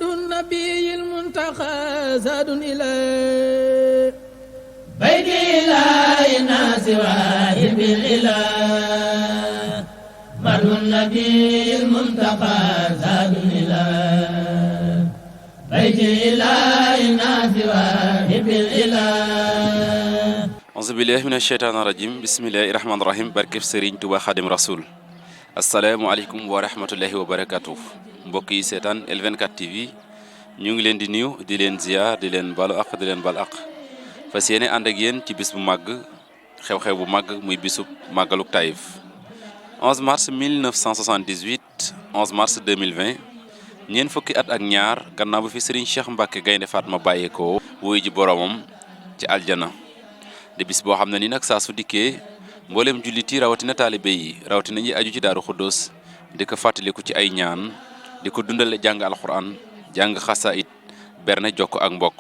مد النبي المنتقى زاد إلى بيت إله الناس واهب الإله مد النبي المنتقى زاد إلى بيت إله الناس واهب الإله auzu billahi mina sheytaani rajim bismillahi rahmaani rahim barkeb Serigne Touba Khadim Rasoul asalaamualeykum wa rahmatullahi wa barakatuh mbokk yi seetaan L24 TV ñu ngi leen di nuyu di leen ziar di leen balu ak di leen bal ak fas yéene ànd ak yéen ci bis bu màgg xew-xew bu màgg muy bisub màggaluk Taïf 11 mars 1978 11 mars 2020 ñeen fukki at ak ñaar gannaaw bu fi Serigne Cheikh Mbacke Gaynde Fatma bàyyeekoo wuy ji boromam ci aljana di bis boo xam ne ni nag saa su dikkee mboolem jullit yi rawatina taalibe yi rawatina ñi aju ci daaru xuddoos di ko fàttaliku ci ay ñaan di ko dundale jàng alxuraan jàng xasaayit berne jokk ak mbokk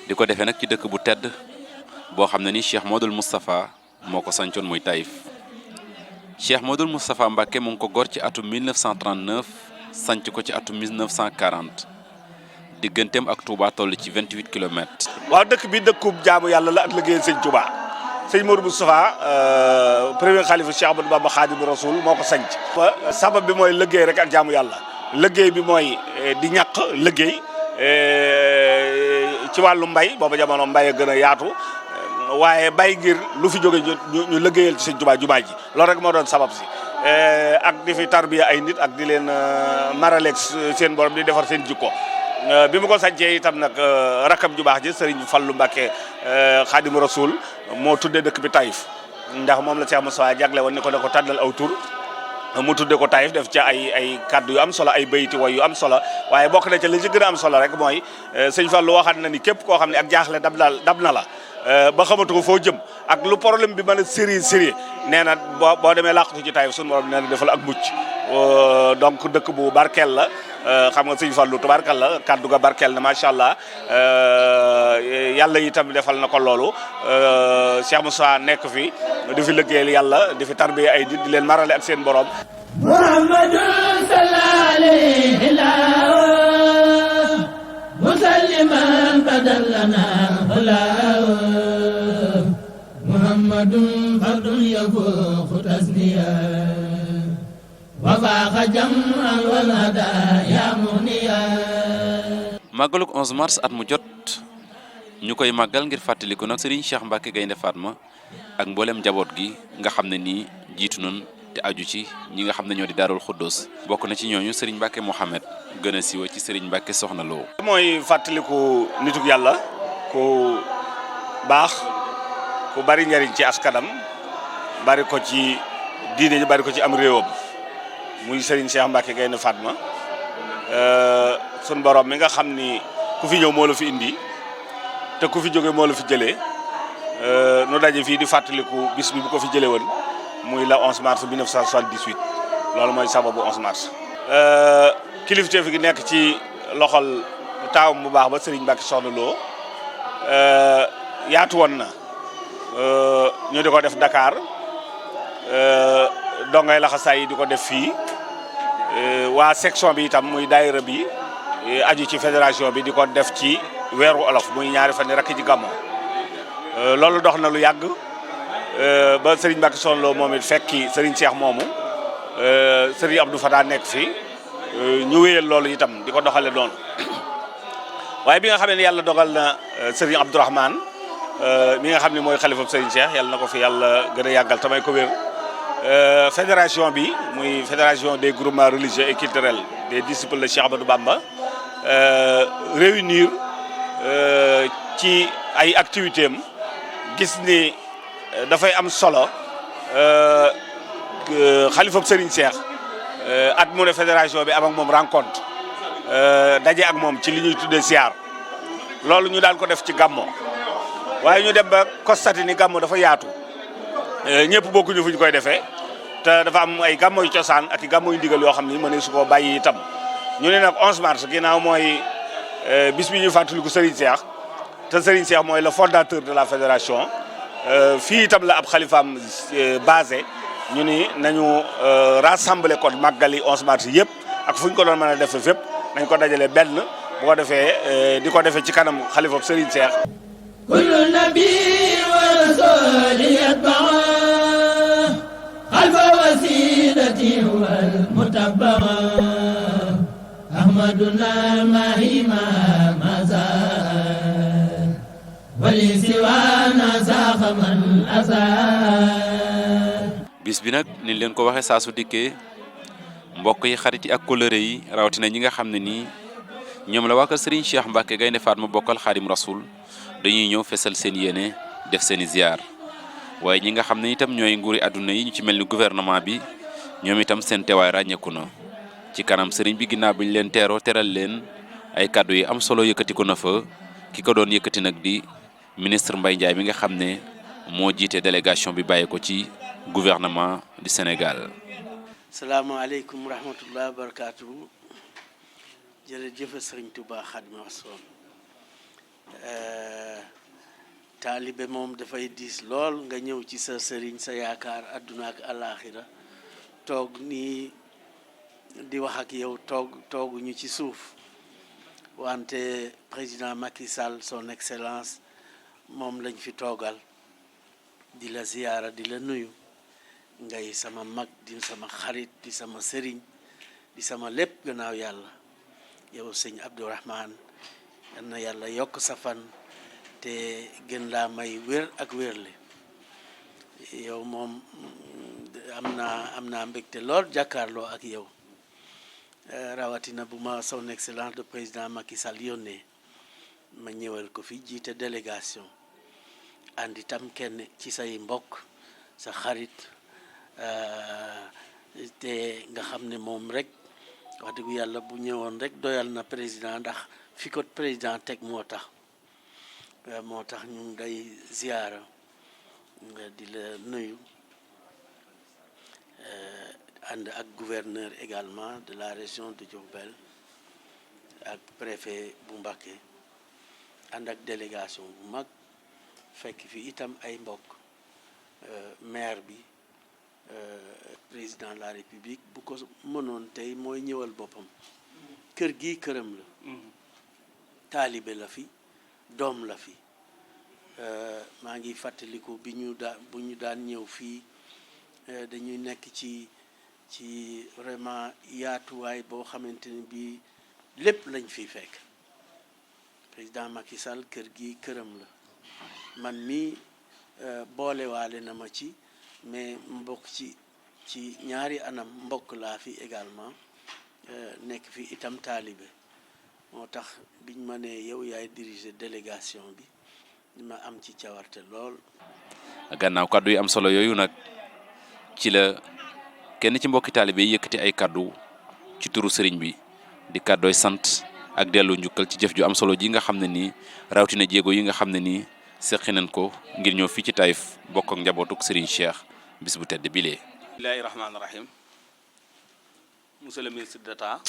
di ko defee nag ci dëkk bu tedd boo xam ne ni Cheikh Modou Moustapha moo ko sancoon muy Taïf Cheikh Modou Moustapha Mbacke mu ngi ko gor ci atum 1939 sanc ko ci atum 1940 digganteem ak Touba toll ci 28 kilomètres. waaw dëkk bi dëkkub jaamu yàlla la ak liggéeyal sëñ Touba sëñ Modou Moustapha premier xalifa Cheikh Ahmadou Bamba Khadimu Rasoul moo ko sanc sabab bi mooy liggéey rek ak jaamu yàlla liggéey bi mooy di ñàq liggéey ci wàllu mbay booba jamono mbay a gën a yaatu waaye bay ngir lu fi jóge ñu liggéeyal ci sëñ Touba jumaa ji loolu rek moo doon sabab si ak di fi tarbiya ay nit ak di leen maraleeg seen borom di defar seen jikko bi mu ko sancee itam nag rakam ju baax ji Serigne Fallou Mbacke Khadimu Rasoul moo tuddee dëkk bi Taïf ndax moom la Cheikh Moussa jagle woon ni ko da ko tàddal aw tur mu tuddee ko Taïf def ci ay kaddu yu am solo ay bayti way yu am solo waaye bokk na ca li ci gën a am solo rek mooy sëñ Fallou waxaat na ni képp koo xam ne ak jaaxle dab na la ba xamatu ko foo jëm ak lu problème bi mën a série nee na boo demee làqatu ci Taïf suñu borom nee na defal ak mucc donc dëkk bu barkeel la xam nga sëñ Fallou tubaarkal la kaddu ga barkeel na macha allah yàlla itam defal na ko loolu Cheikh Moussa nekk fi di fi liggéeyal yàlla di fi tarbiya ay nit di leen marale ak seen borom. Muhammadun sallallahu alayhi musalliman badallana xulaaw Muhammadun fardun yafuuxu tasniya màggaluk 11 mars at mu jot ñu koy màggal ngir fàttaliku nag Serigne Cheikh Mbacke Gaynde Fatma ak mboolem njaboot gi nga xam ne nii jiitu nañ te aju ci ñi nga xam ne ñoo di daarul xuddoos bokk na ci ñooñu Serigne Mbacke Mohamed gën a siiwa ci Serigne Mbacke Soxna Lo. mooy fàttaliku nituk yàlla ku baax ku bari njariñ ci askanam bari ko ci diine ji bari ko ci am réewam. muy Serigne Cheikh Mbacke Gaynde Fatma sun borom mi nga xam ni ku fi ñëw moo la fi indi te ku fi jóge moo la fi jëlee nu daje fii di fàttaliku bis bi bu ko fi jëlee woon muy la 11 mars 1978 loolu mooy sababu 11 mars. kilifteef gi nekk ci loxol taawam bu baax ba Serigne Mbacke Soxna Lo yaatu woon na ñu di ko def Dakar dongay laxasaay yi di ko def fii. waa section bi itam muy daayira bi aju ci fédération bi di ko def ci weeru olof muy ñaari fan yi rakk ci gàmmo loolu dox na lu yàgg ba Serigne Mbacke Soxna Lo moom it fekki Serigne Cheikh moomu Serigne Abdou Fatah nekk fi ñu wéyal loolu itam di ko doxale noonu waaye bi nga xam ne yàlla dogal na Serigne Abdourahmane mi nga xam ne mooy xalifam Serigne Cheikh yàlla na ko fi yàlla gën a yàggal tamay ko wér fédération bi muy fédération des groupements religieux et culturels des disciples de Cheikh Ahmadou Bamba réunir ci ay activités am gis ni dafay am solo xalifam Serigne Cheikh at mu ne fédération bi am ak moom rencontre daje ak moom ci li ñuy tuddee siyaar loolu ñu daan ko def ci gàmmo waaye ñu dem ba constaté ni gàmmo dafa yaatu ñëpp bokkuñu fu ñu koy defee te dafa am ay gàmmo yu cosaan ak i gàmmo yu ndigal yoo xam ni mënees su ko bàyyi itam ñu ne nag 11 mars ginnaaw mooy bis bi ñu fàttaliku Serigne Cheikh te Serigne Cheikh mooy le fondateur de la fédération fii itam la ab xalifaam basé ñu ni nañu rassembler kon màggali 11 mars yëpp ak fu ñu ko doon mën a defee fépp nañ ko dajale benn bu ko defee di ko defee ci kanam xalifa Serigne Cheikh. kullu nabi wa rasul yatba'a xalfa wasilati wal mutabba'a ahmaduna mahima mazal wali siwana saxaman asal. bis bi nag ni leen ko waxee saa su dikkee mbokk yi xarit yi ak kóllëre yi rawatina ñi nga xam ne nii ñoom la waa kër Serigne Cheikh Mbacke Gaynde Fatma bokkal Xaadim Rasul dañuy ñëw fesal seen yéene def seeni ziar waaye ñi nga xam ne itam ñooy nguuri àdduna yi ñu ci mel ni gouvernement bi ñoom itam seen teewaay ràññeeku na ci kanam Serigne bi ginnaaw bi ñu leen teeroo teral leen ay kàddu yi am solo yëkkati ko na fa ki ko doon yëkkati nag di ministre Mbaye Ndiaye mi nga xam ne moo jiite délégation bi bàyyi ko ci gouvernement du Sénégal. salaamaaleykum wa rahmatulah wa barakaatu jërëjëf Sëriñ Tuubaa Xaadimu Rasuul taalibe moom dafay diis lool nga ñëw ci sa sëriñ sa yaakaar àdduna ak alaaxira toog nii di wax ak yow tooguñu ci suuf wante président Macky Sall son excellence moom lañ fi toogal di la ziyaara di la nuyu ngay sama mag di sama xarit di sama sëriñ di sama lépp gannaaw yàlla yow sëñ Abdourahmane yal na yàlla yokk sa fan te gën laa may wér ak wérle yow moom am naa mbégte lool jàkkaarloo ak yow rawatina bu ma son excellence de président Macky Sall yónnee ma ñëwal ko fi jiite délégation ànd itam kenn ci say mbokk sa xarit te nga xam ne moom rek wax dëgg yàlla bu ñëwoon rek doyal na président ndax fi ko président teg moo tax ñu ngi day ziyaara di la nuyu ànd ak gouverneur également de la région de Diourbel ak préfet bu Mbacké ànd ak délégation bu mag fekk fi itam ay mbokk maire bi président de la république bu ko mënoon tey mooy ñëwal boppam kër gi këram la taalibe la fi doom la fi maa ngi fàttaliku bu ñu daan ñëw fii dañuy nekk ci vraiment yaatuwaay boo xamante ne bii lépp lañ fi fekk président Macky Sall kër gi këram la man mii boolewaale na ma ci mais mbokk ci ñaari anam mbokk laa fi également nekk fi itam taalibe moo tax biñ ma ne yow yaay diriger délégation bi ma am ci cawarte lool. gannaaw kàddu yi am solo yooyu nag ci la kenn ci mbokki taalibe yi yëkkati ay kàddu ci turu sëriñ bi di kàddooy sant ak dellu njukkal ci jëf ju am solo ji nga xam ne nii rawatina jéego yi nga xam ne nii seqi nañ ko ngir ñëw fii ci Taïf bokk ak njabootuk Serigne Cheikh bis bu tedd bilee. bismillaahi rahmaani rahiim monsieur le ministre d'État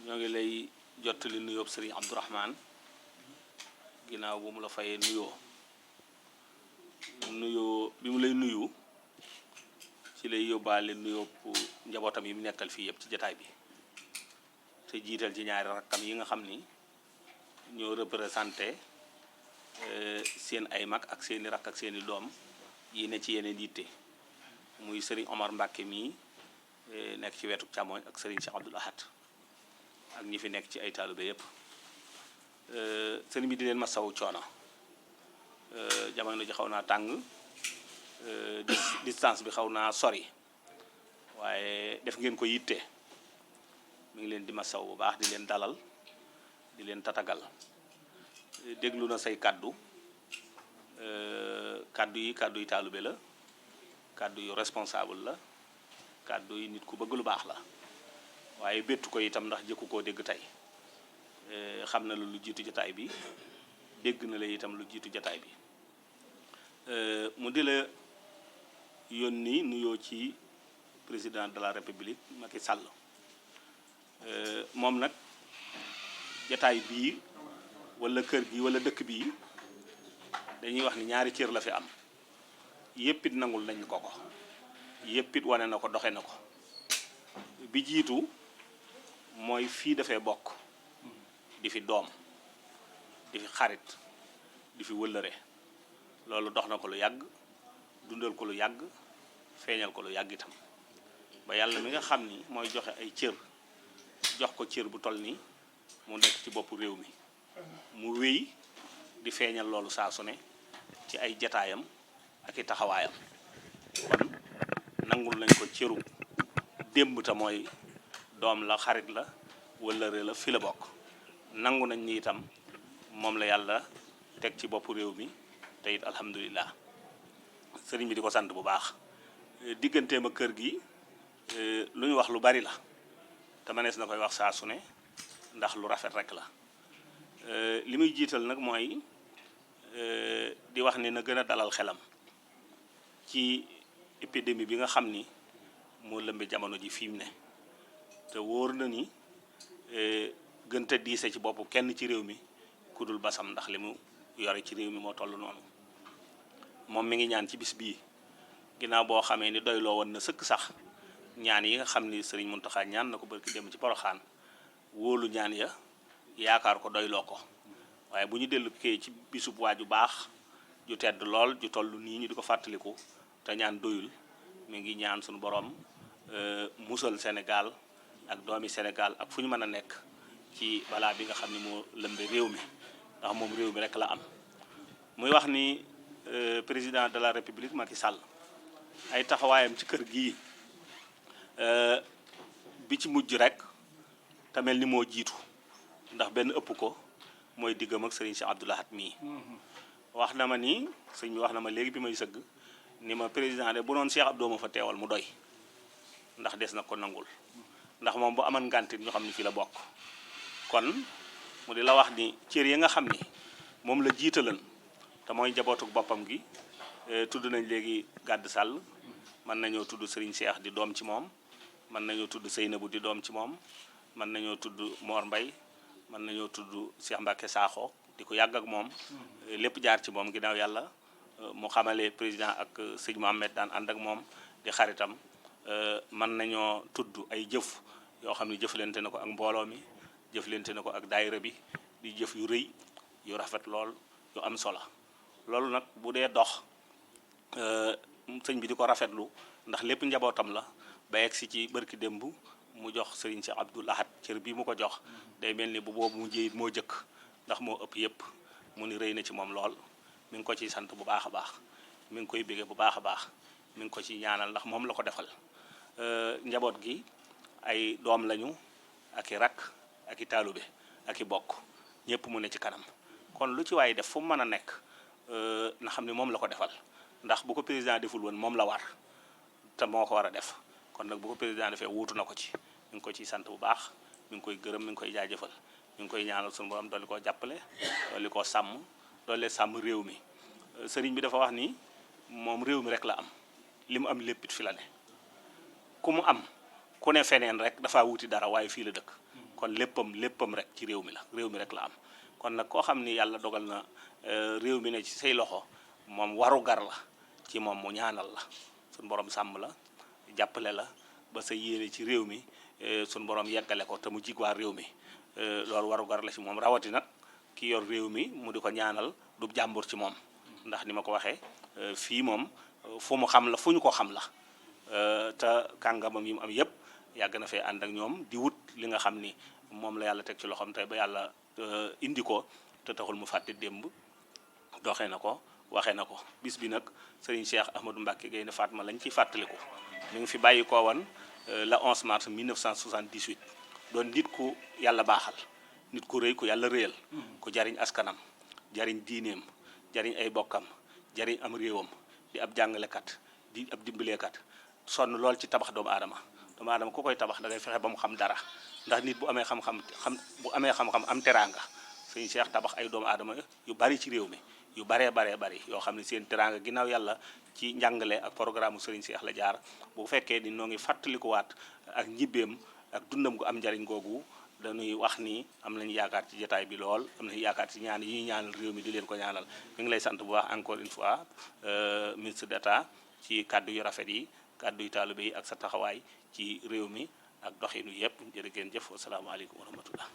ñoo ngi lay jottali nuyoo Serigne Abdourahmane ginnaaw bu mu la fayee nuyoo bi mu lay nuyu ci lay yóbbaale nuyoo njabootam yi mu nekkal fii yëpp ci jataay bi te jiital ci ñaari rakkam yi nga xam ni ñoo représenté seen ay mag ak seeni rakk ak seeni doom yi ne ci yeneen yitte muy Serigne Omar Mbacke mii nekk ci wetu càmmooñ ak Serigne Cheikh Abdoul Ahad ak ñi fi nekk ci ay taalibe yëpp sëriñ bi di leen masawu coono jamono ji xaw naa tàng distance bi xaw naa sori waaye def ngeen ko yitte mi ngi leen di masawu bu baax di leen dalal di leen tatagal déglu na say kàddu yi taalibe la kàddu yu responsable la kàddu yi nit ku bëgg lu baax la waaye bettu ko itam ndax jëkku koo dégg tey xam na la lu jiitu jataay bi dégg na la itam lu jiitu jataay bi mu di la yónni nuyoo ci président de la république Macky Sall moom nag jataay bii wala kër gi wala dëkk bii dañuy wax ni ñaari cër la fi am yépp it nangul nañ ko yépp it wane na ko doxe na ko bi jiitu mooy fii dafay bokk di fi doom di fi xarit di fi wëllëre loolu dox na ko lu yàgg dundal ko lu yàgg feeñal ko lu yàgg itam ba yàlla mi nga xam ni mooy joxe ay cër jox ko cër bu toll nii mu nekk ci boppu réew mi mu wéy di feeñal loolu saa su ne ci ay jataayam ak i taxawaayam kon nangul nañ ko cëru démb te mooy doom la xarit la wëllëre la fi la bokk nangu nañ ni itam moom la yàlla teg ci boppu réew mi te it alhamdulilah sëriñ bi di ko sant bu baax digganteem ak kër gi lu ñu wax lu bari la te manees na koy wax saa su ne ndax lu rafet rek la li muy jiital nag mooy di wax ni na gën a dalal xelam ci épidémie bi nga xam ni moo lëmbe jamono ji fi mu ne te wóor na ni gën te diise ci boppu kenn ci réew mi ku dul basam ndax li mu yore ci réew mi moo toll noonu moom mi ngi ñaan ci bis bii ginnaaw boo xamee ni doyloo woon na sëkk sax ñaan yi nga xam ni sëriñ Muntaxa ñaan na ko barki dem ci Poroxaan wóolu ñaan ya yaakaar ko doyloo ko waaye bu ñu dellu kee ci bisub waa ju baax ju tedd lool ju toll nii ñu di ko fàttaliku te ñaan doyul mi ngi ñaan suñu borom musal Sénégal ak doomi Sénégal ak fu ñu mën a nekk ci balaa bi nga xam ni moo lëmbe réew mi ndax moom réew mi rek la am muy wax ni président de la république Macky Sall ay taxawaayam ci kër gii bi ci mujj rek te mel ni moo jiitu ndax benn ëpp ko mooy diggam ak sëriñ Cheikh Abdou Lahad mii wax na ma ni sëñ bi wax na ma léegi bi may sëgg ni ma président de bu doon Cheikh Abdou ma fa teewal mu doy ndax des na ko nangul ndax moom bu aman ngàntit ñu xam ni fii la bokk kon mu di la wax ni cër yi nga xam ni moom la jiitalan te mooy njabootuk boppam gi tudd nañ léegi Gàdd Sall mën nañoo tudd Serigne Cheikh di doom ci moom mën nañoo tudd Seynabou di doom ci moom mën nañoo tudd Mor Mbay mën nañoo tudd Cheikh Mbacke Sakho di ko yàgg ak moom lépp jaar ci moom ginnaaw yàlla mu xamale président ak sëñ Mohamed daan ànd ak moom di xaritam mën nañoo tudd ay jëf yoo xam ne jëflante na ko ak mbooloo mi jëflante na ko ak daayira bi di jëf yu rëy yu rafet lool yu am solo loolu nag bu dee dox sëñ bi di ko rafetlu ndax lépp njabootam la ba yegg si ci bërki démb mu jox sëriñ Cheikh Abdou Lahad cër bii mu ko jox day mel ni bu boobu mu jéyit moo jëkk ndax moo ëpp yépp mu ni rëy na ci moom lool mi ngi ko ciy sant bu baax a baax mi ngi koy bége bu baax a baax mi ngi ko ci ñaanal ndax moom la ko defal njaboot gi ay doom lañu ak i rakk ak i taalube ak i bokk ñëpp mu ne ci kanam kon lu ci waaye def fu mu mën a nekk na xam ne moom la ko defal ndax bu ko président deful woon moom la war te moo ko war a def kon nag bu ko président defee wuutu na ko ci mi ngi ko ciy sant bu baax mi ngi koy gërëm mi ngi koy jaajëfal mi ngi koy ñaanal suñu borom dolli koo jàppale dolli koo sàmm dolli sàmm réew mi sëriñ bi dafa wax ni moom réew mi rek la am li mu am léppit fi la ne ku mu am ku ne feneen rek dafa wuti dara waaye fii la dëkk kon léppam rek ci réew mi rek la am kon nag koo xam ni yàlla dogal na réew mi ne ci say loxo moom waru gar la ci moom mu ñaanal la suñu borom sàmm la jàppale la ba sa yéene ci réew mi suñu borom yeggale ko te mu jig waa réew mi loolu waru gar la ci moom rawati nag ki yor réew mi mu di ko ñaanal du jàmbur ci moom ndax ni ma ko waxee fii moom fu mu xam la fu ñu ko xam la te kàngamam yi mu am yépp yàgg na fee ànd ak ñoom di wut li nga xam ni moom la yàlla teg ci loxoom tey ba yàlla indi ko te taxul mu fàtte démb doxee na ko waxee na ko bis bi nag Serigne Cheikh Ahmadou Mbacké Gaïndé Fatma lañ ciy fàttaliku mi ngi fi bàyyi koo woon le 11 mars 1978 doon nit ku yàlla baaxal nit ku rëy ku yàlla rëyal ku jariñ askanam jariñ diineem jariñ ay bokkam jariñ am réewam di ab jàngalekat di ab dimbaleekat sonn lool ci tabax doomu aadama ku koy tabax da ngay fexe ba mu xam dara ndax nit bu amee xam-xam am teraanga Serigne Cheikh tabax ay doomu aadama yu bari ci réew mi yu baree bari yoo xam ne seen teraanga ginnaaw yàlla ci njàngale ak programme Serigne Cheikh la jaar bu fekkee ni noo ngi fàttalikuwaat ak njibbeem ak dundam gu am njariñ googu dañuy wax ni am nañu yaakaar ci jotaay bi lool am nañu yaakaar ci ñaan yi ñuy ñaanal réew mi di leen ko ñaanal mi ngi lay sant bu baax encore une fois ministre d'État ci kàddu yu rafet yi kàddu yu taalibe yi ak sa taxawaay ci réew mi ak doxinu yëpp jërë ngeen jëf wasalaamaaleykum wa rahmatullah